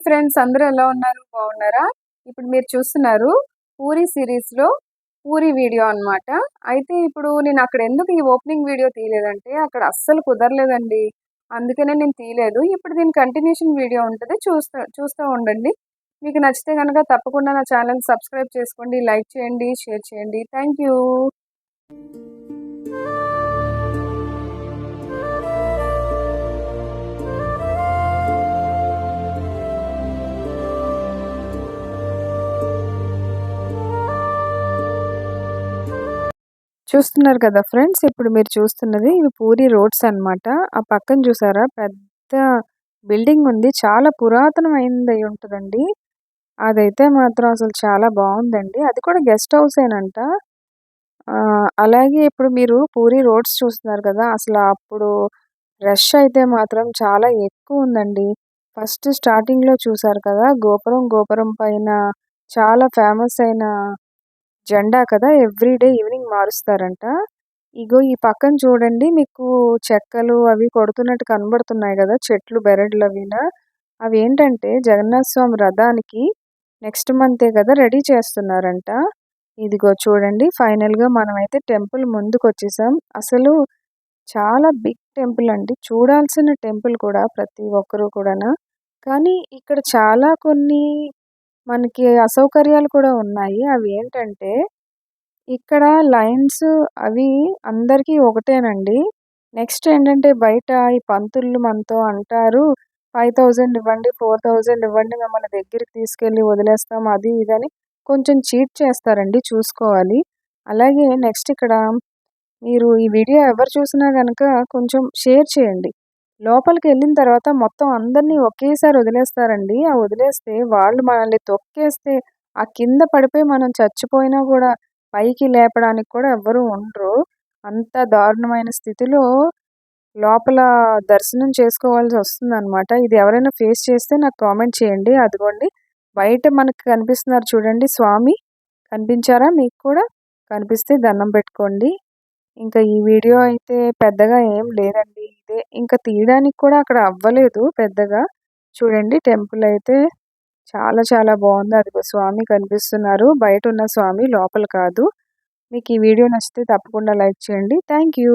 Friends అందరూ ఎలా ఉన్నారు? బాగున్నారా? ఇప్పుడు మీరు చూస్తున్నారు పూరి సీరీస్‌లో పూరి వీడియో అన్నమాట. అయితే ఇప్పుడు నేను అక్కడ ఎందుకు ఈ ఓపెనింగ్ వీడియో తీయలేదంటే అక్కడ అస్సలు కుదరలేదండి. అందుకనే నేను తీయలేదు. ఇప్పుడు దీని కంటిన్యూషన్ వీడియో ఉంటది. చూస్తూ ఉండండి. మీకు నచ్చితే గనక తప్పకుండా నా ఛానెల్‌ని సబ్స్క్రైబ్ చేసుకోండి. లైక్ చేయండి, షేర్ చేయండి. Thank you. చూస్తున్నారు కదా ఫ్రెండ్స్! ఇప్పుడు మీరు చూస్తున్నది ఇవి పూరి రోడ్స్ అన్నమాట. ఆ పక్కన చూసారా పెద్ద బిల్డింగ్ ఉంది. చాలా పురాతనమైనది అయ్యుంటదండి. అదైతే మాత్రం అసలు చాలా బావుందండి. అది కూడా గెస్ట్ హౌసేనంట. అలాగే ఇప్పుడు మీరు పూరి రోడ్స్ చూస్తున్నారు కదా! అసల అప్పుడు రష్ అయితే మాత్రం చాలా ఎక్కువుందండి. ఫస్ట్ స్టార్టింగ్‌లో చూసారు కదా! గోపురం పైన చాలా ఫేమస్ అయిన జెండా కదా! Everyday evening మారుస్తారంట. ఇగో ఈ పక్కన చూడండి మీకు చెక్కలు అవి కొడుతున్నట్టు కనబడుతున్నాయి గదా! చెట్లు బెరడులవిన. అవేంటంటే జగన్నాథ స్వామి రథానికి నెక్స్ట్ మంతే గదా! రెడీ చేస్తున్నారంట. ఇదిగో చూడండి ఫైనల్‌గా మనమైతే టెంపుల్ ముందుకొచ్చేసాం. అసలు చాలా బిగ్ టెంపుల్ అండి. చూడాల్సిన టెంపుల్ కూడా ప్రతి ఒక్కరు కూడాన. కానీ ఇక్కడ చాలా కొన్ని మనకి అసౌకర్యాలు కూడా ఉన్నాయి. అవి ఏంటంటే ఇక్కడ లైన్స్ అవి అందరికీ ఒకటేనండి. నెక్స్ట్ ఏంటంటే బయట ఈ పంతులు మనతో అంటారు 5000 ఇవ్వండి, 4000 ఇవ్వండి మిమ్మల్ని దగ్గరికి తీసుకెళ్ళి వదిలేస్తాం అది ఇది అని కొంచెం చీట్ చేస్తారండి చూసుకోవాలి. అలాగే నెక్స్ట్ ఇక్కడ మీరు ఈ వీడియో ఎవరు చూసినా గనక కొంచెం షేర్ చేయండి. లోపలికెళ్ళిన తర్వాత మొత్తం అందరిని ఒకేసారి వదిలేస్తారండి. ఆ వదిలేస్తే వాళ్ళు మనల్ని తొక్కేస్తే ఆ కింద పడిపోయి మనం చచ్చిపోయినా గూడా పైకి లేపడానికి కూడా ఎవ్వరు ఉండరు. అంత దారుణమైన స్థితిలో లోపల దర్శనం చేసుకోవాల్సొస్తుందనమాట. ఇది ఎవరైనా ఫేస్ చేస్తే నాకు కామెంట్ చేయండి. అదిగోండి బయట మనకు కనిపిస్తున్నారు చూడండి స్వామి. కనిపించారా మీకు కూడా? కనిపిస్తే దండం పెట్టుకోండి. ఇంకా ఈ వీడియో అయితే పెద్దగా ఏం లేదండి. ఇదే ఇంకా తీయడానికి కూడా అక్కడ అవ్వలేదు పెద్దగా. చూడండి టెంపుల్ అయితే చాలా చాలా బావుంది. అదిగో స్వామి కనిపిస్తున్నారు. బయటున్న స్వామి లోపల కాదు. మీకు ఈ వీడియో నచ్చితే తప్పకుండా లైక్ చేయండి. Thank you.